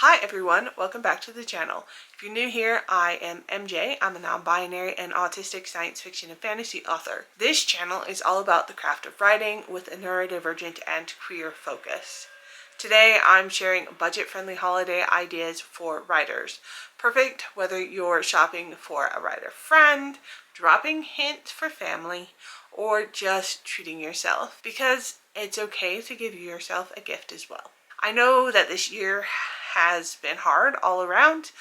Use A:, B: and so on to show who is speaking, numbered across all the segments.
A: Hi everyone, welcome back to the channel. If you're new here, I am MJ. I'm a non-binary and autistic science fiction and fantasy author. This channel is all about the craft of writing with a neurodivergent and queer focus. Today I'm sharing budget-friendly holiday ideas for writers. Perfect whether you're shopping for a writer friend, dropping hints for family, or just treating yourself, because it's okay to give yourself a gift as well. I know that this year has been hard all around,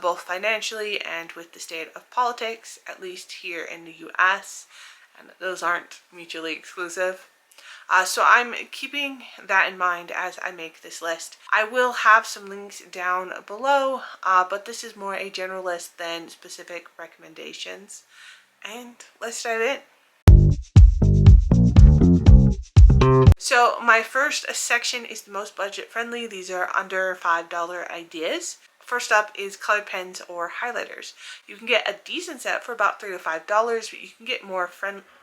A: both financially and with the state of politics, at least here in the US, and those aren't mutually exclusive. So I'm keeping that in mind as I make this list. I will have some links down below, but this is more a general list than specific recommendations. And let's dive in. So my first section is the most budget friendly. These are under $5 ideas. First up is colored pens or highlighters. You can get a decent set for about $3 to $5, but you can get more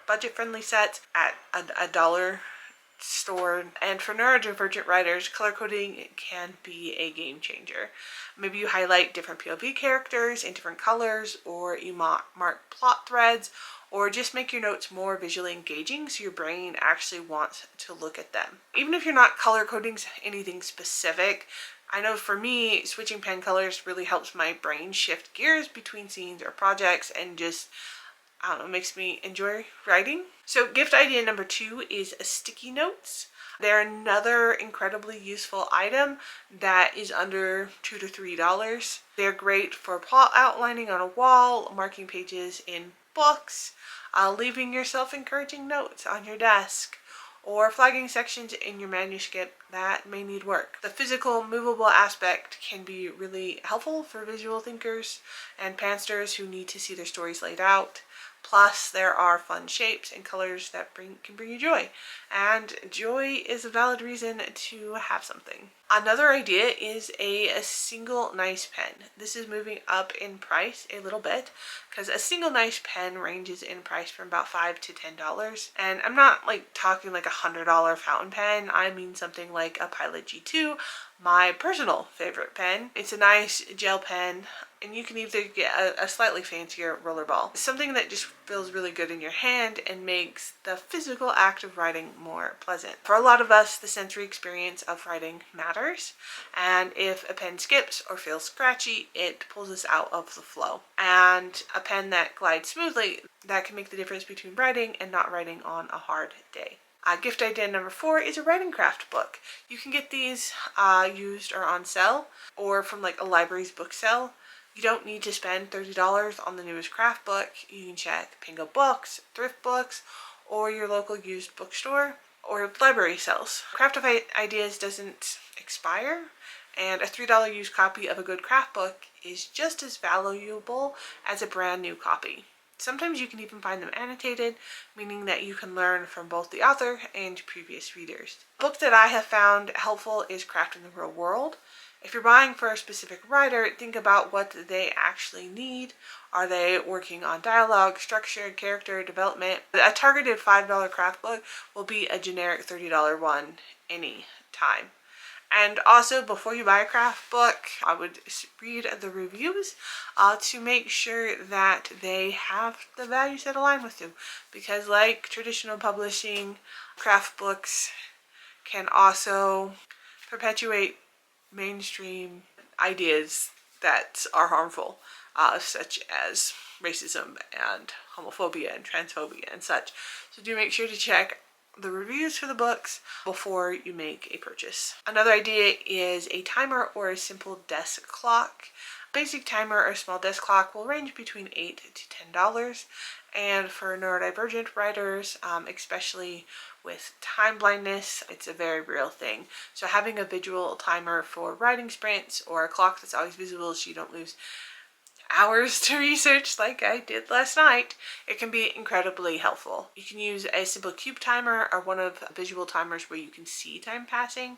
A: budget friendly sets at a dollar store. And for neurodivergent writers, color coding can be a game changer. Maybe you highlight different POV characters in different colors, or you mark plot threads, or just make your notes more visually engaging so your brain actually wants to look at them. Even if you're not color coding anything specific, I know for me, switching pen colors really helps my brain shift gears between scenes or projects and just, I don't know, makes me enjoy writing. So gift idea number 2 is sticky notes. They're another incredibly useful item that is under $2 to $3. They're great for plot outlining on a wall, marking pages in books, leaving yourself encouraging notes on your desk, or flagging sections in your manuscript that may need work. The physical, movable aspect can be really helpful for visual thinkers and pantsers who need to see their stories laid out. Plus, there are fun shapes and colors that can bring you joy. And joy is a valid reason to have something. Another idea is a single nice pen. This is moving up in price a little bit because a single nice pen ranges in price from about $5 to $10. And I'm not like talking like $100 fountain pen. I mean something like a Pilot G2, my personal favorite pen. It's a nice gel pen, and you can either get a slightly fancier roller ball. Something that just feels really good in your hand and makes the physical act of writing more pleasant. For a lot of us, the sensory experience of writing matters, and if a pen skips or feels scratchy, it pulls us out of the flow. And a pen that glides smoothly, that can make the difference between writing and not writing on a hard day. Gift idea number 4 is a writing craft book. You can get these used or on sale, or from like a library's book sale. You don't need to spend $30 on the newest craft book. You can check Pingo Books, Thrift Books, or your local used bookstore or library sales. Craft Ideas doesn't expire, and a $3 used copy of a good craft book is just as valuable as a brand new copy. Sometimes you can even find them annotated, meaning that you can learn from both the author and previous readers. A book that I have found helpful is Crafting the Real World. If you're buying for a specific writer, think about what they actually need. Are they working on dialogue, structure, character development? A targeted $5 craft book will beat a generic $30 one any time. And also, before you buy a craft book, I would read the reviews to make sure that they have the values that align with you. Because like traditional publishing, craft books can also perpetuate mainstream ideas that are harmful, such as racism and homophobia and transphobia and such. So do make sure to check the reviews for the books before you make a purchase. Another idea is a timer or a simple desk clock. Basic timer or small desk clock will range between $8 to $10. And for neurodivergent writers, especially with time blindness, it's a very real thing. So having a visual timer for writing sprints, or a clock that's always visible so you don't lose hours to research like I did last night, it can be incredibly helpful. You can use a simple cube timer or one of the visual timers where you can see time passing.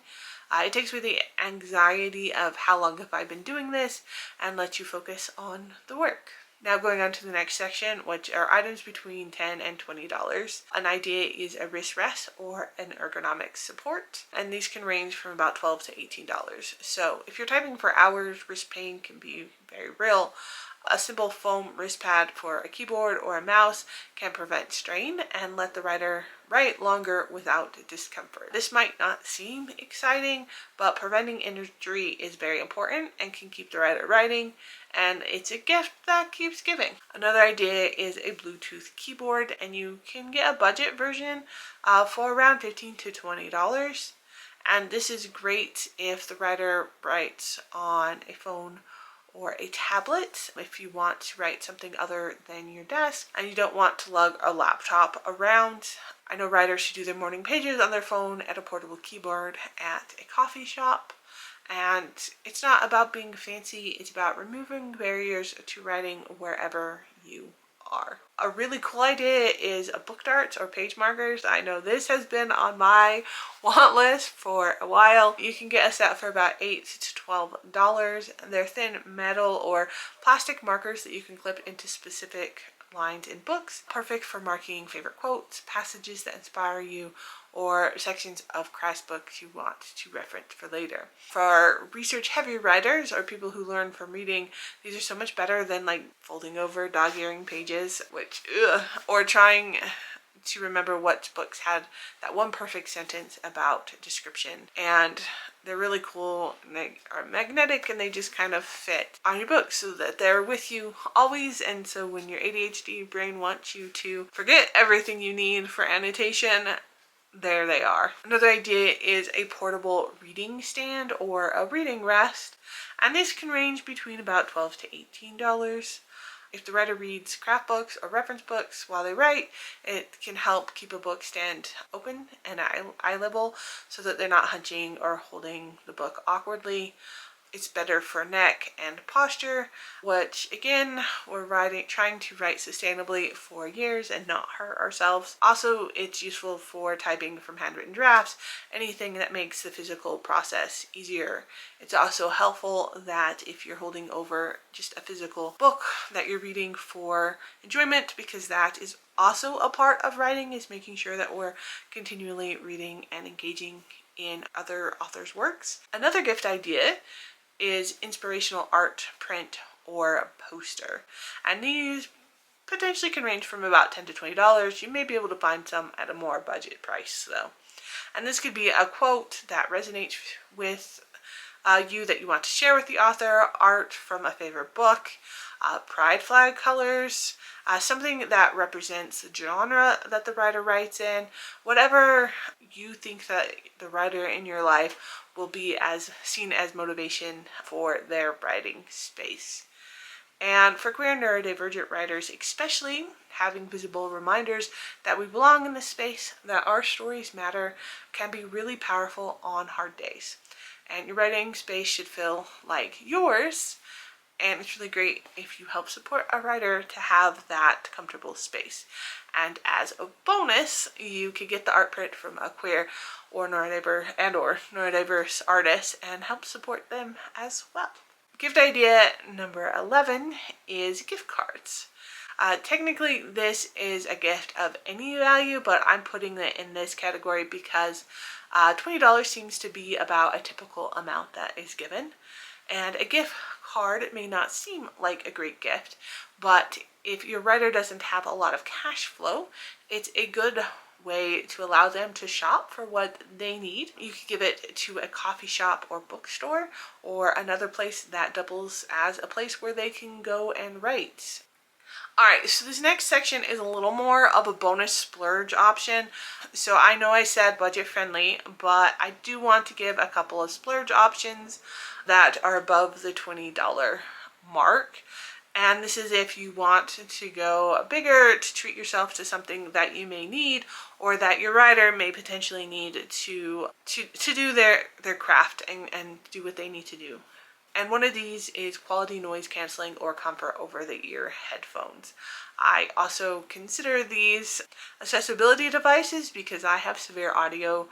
A: It takes away the anxiety of how long have I been doing this and lets you focus on the work. Now going on to the next section, which are items between $10 and $20. An idea is a wrist rest or an ergonomic support, and these can range from about $12 to $18. So if you're typing for hours, wrist pain can be very real. A simple foam wrist pad for a keyboard or a mouse can prevent strain and let the writer write longer without discomfort. This might not seem exciting, but preventing injury is very important and can keep the writer writing, and it's a gift that keeps giving. Another idea is a Bluetooth keyboard, and you can get a budget version for around $15 to $20. And this is great if the writer writes on a phone or a tablet. If you want to write something other than your desk and you don't want to lug a laptop around. I know writers who do their morning pages on their phone at a portable keyboard at a coffee shop. And it's not about being fancy, it's about removing barriers to writing wherever you are. A really cool idea is a book darts or page markers. I know this has been on my want list for a while. You can get a set for about $8 to $12. They're thin metal or plastic markers that you can clip into specific lines in books. Perfect for marking favorite quotes, passages that inspire you, or sections of class books you want to reference for later. For research heavy writers or people who learn from reading, these are so much better than like folding over dog-earing pages, or trying to remember what books had that one perfect sentence about description. And they're really cool, and they are magnetic, and they just kind of fit on your book so that they're with you always. And so when your ADHD brain wants you to forget everything you need for annotation, there they are. Another idea is a portable reading stand or a reading rest, and this can range between about $12 to $18. If the writer reads craft books or reference books while they write, it can help keep a book stand open and eye level so that they're not hunching or holding the book awkwardly. It's better for neck and posture, which again, we're trying to write sustainably for years and not hurt ourselves. Also, it's useful for typing from handwritten drafts, anything that makes the physical process easier. It's also helpful that if you're holding over just a physical book that you're reading for enjoyment, because that is also a part of writing, is making sure that we're continually reading and engaging in other authors' works. Another gift idea is inspirational art, print, or a poster. And these potentially can range from about $10 to $20. You may be able to find some at a more budget price though. And this could be a quote that resonates with you that you want to share with the author, art from a favorite book, pride flag colors, something that represents the genre that the writer writes in, whatever you think that the writer in your life will be seen as motivation for their writing space. And for queer and neurodivergent writers especially, having visible reminders that we belong in this space, that our stories matter, can be really powerful on hard days. And your writing space should feel like yours, and it's really great if you help support a writer to have that comfortable space. And as a bonus, you could get the art print from a queer or neurodiverse artist and help support them as well. Gift idea number 11 is gift cards. Technically, this is a gift of any value, but I'm putting it in this category because $20 seems to be about a typical amount that is given. And a gift card may not seem like a great gift, but if your writer doesn't have a lot of cash flow, it's a good way to allow them to shop for what they need. You could give it to a coffee shop or bookstore, or another place that doubles as a place where they can go and write. Alright, so this next section is a little more of a bonus splurge option. So I know I said budget friendly, but I do want to give a couple of splurge options that are above the $20 mark. And this is if you want to go bigger, to treat yourself to something that you may need, or that your writer may potentially need to do their craft and do what they need to do. And one of these is quality noise canceling or comfort over the ear headphones. I also consider these accessibility devices because I have severe audio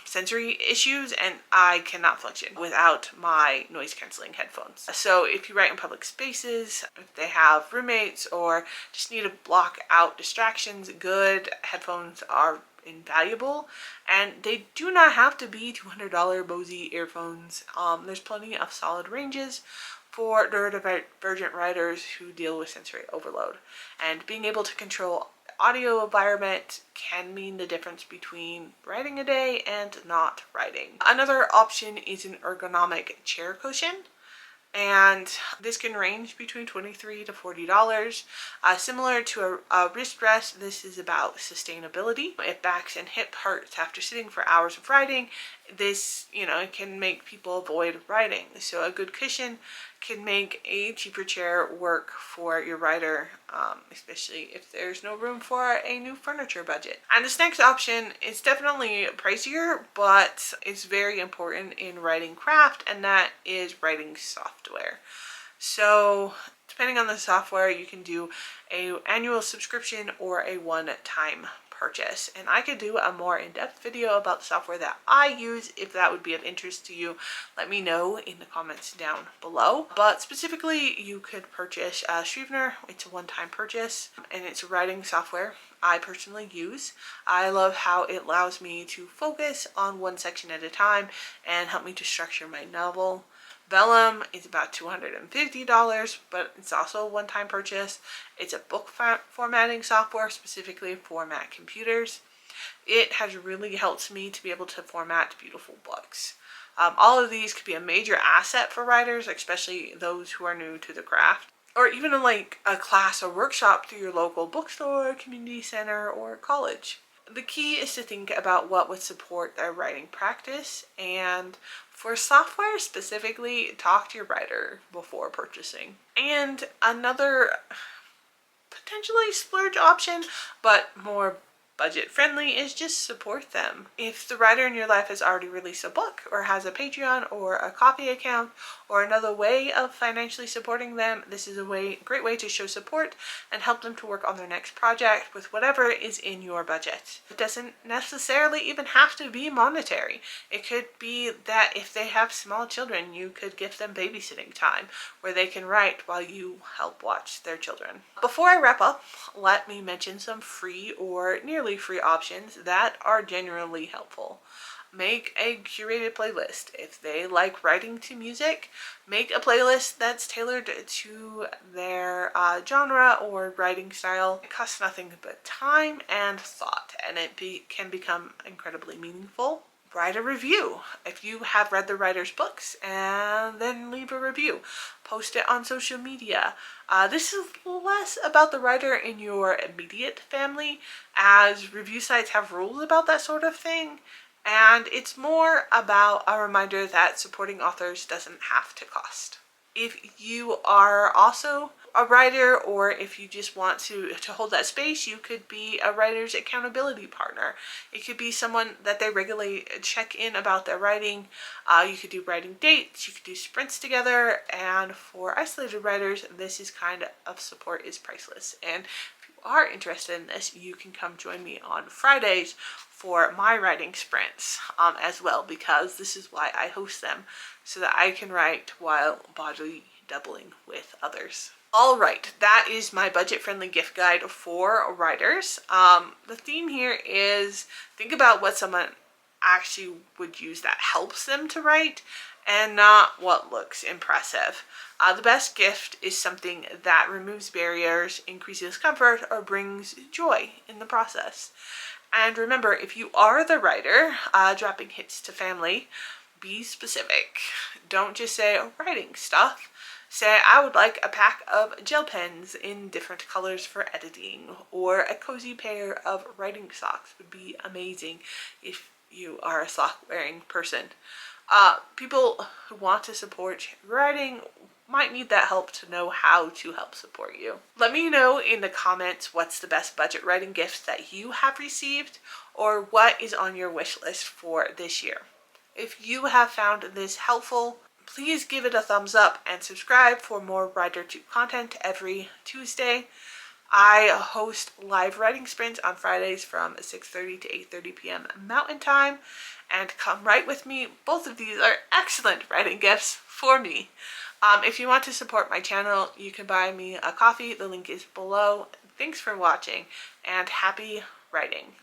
A: sensory issues and I cannot function without my noise canceling headphones. So if you write in public spaces, if they have roommates or just need to block out distractions, good headphones are invaluable, and they do not have to be $200 Bose earphones. There's plenty of solid ranges for neurodivergent writers who deal with sensory overload, and being able to control audio environment can mean the difference between writing a day and not writing. Another option is an ergonomic chair cushion, and this can range between $23 to $40. Similar to a wrist rest, this is about sustainability. If backs and hip hurts after sitting for hours of writing, this, it can make people avoid writing. So a good cushion can make a cheaper chair work for your writer, especially if there's no room for a new furniture budget. And this next option is definitely pricier, but it's very important in writing craft, and that is writing software. So depending on the software, you can do an annual subscription or a one-time purchase, and I could do a more in-depth video about the software that I use. If that would be of interest to you, let me know in the comments down below. But specifically, you could purchase Scrivener. It's a one-time purchase, and it's a writing software I personally use. I love how it allows me to focus on one section at a time and help me to structure my novel. Vellum is about $250, but it's also a one-time purchase. It's a book formatting software specifically for Mac computers. It has really helped me to be able to format beautiful books. All of these could be a major asset for writers, especially those who are new to the craft, or even like a class or workshop through your local bookstore, community center, or college. The key is to think about what would support their writing practice, and for software specifically, talk to your writer before purchasing. And another potentially splurge option, but more budget friendly, is just support them. If the writer in your life has already released a book or has a Patreon or a Ko-fi account or another way of financially supporting them, this is a great way to show support and help them to work on their next project with whatever is in your budget. It doesn't necessarily even have to be monetary. It could be that if they have small children, you could give them babysitting time where they can write while you help watch their children. Before I wrap up, let me mention some free or nearly free options that are genuinely helpful. Make a curated playlist. If they like writing to music, make a playlist that's tailored to their genre or writing style. It costs nothing but time and thought, and it can become incredibly meaningful. Write a review. If you have read the writer's books, and then leave a review. Post it on social media. This is less about the writer in your immediate family, as review sites have rules about that sort of thing, and it's more about a reminder that supporting authors doesn't have to cost. If you are also a writer, or if you just want to hold that space, you could be a writer's accountability partner. It could be someone that they regularly check in about their writing. You could do writing dates, you could do sprints together, and for isolated writers, this is kind of support is priceless. And if you are interested in this, you can come join me on Fridays for my writing sprints as well, because this is why I host them, so that I can write while bodily doubling with others. All right, that is my budget-friendly gift guide for writers. The theme here is think about what someone actually would use that helps them to write, and not what looks impressive. The best gift is something that removes barriers, increases comfort, or brings joy in the process. And remember, if you are the writer dropping hits to family, be specific. Don't just say writing stuff. Say, I would like a pack of gel pens in different colors for editing, or a cozy pair of writing socks would be amazing if you are a sock-wearing person. People who want to support writing might need that help to know how to help support you. Let me know in the comments what's the best budget writing gift that you have received, or what is on your wish list for this year. If you have found this helpful, please give it a thumbs up and subscribe for more WriterTube content every Tuesday. I host live writing sprints on Fridays from 6:30 to 8:30 p.m. Mountain Time, and come write with me. Both of these are excellent writing gifts for me. If you want to support my channel, you can buy me a coffee. The link is below. Thanks for watching, and happy writing.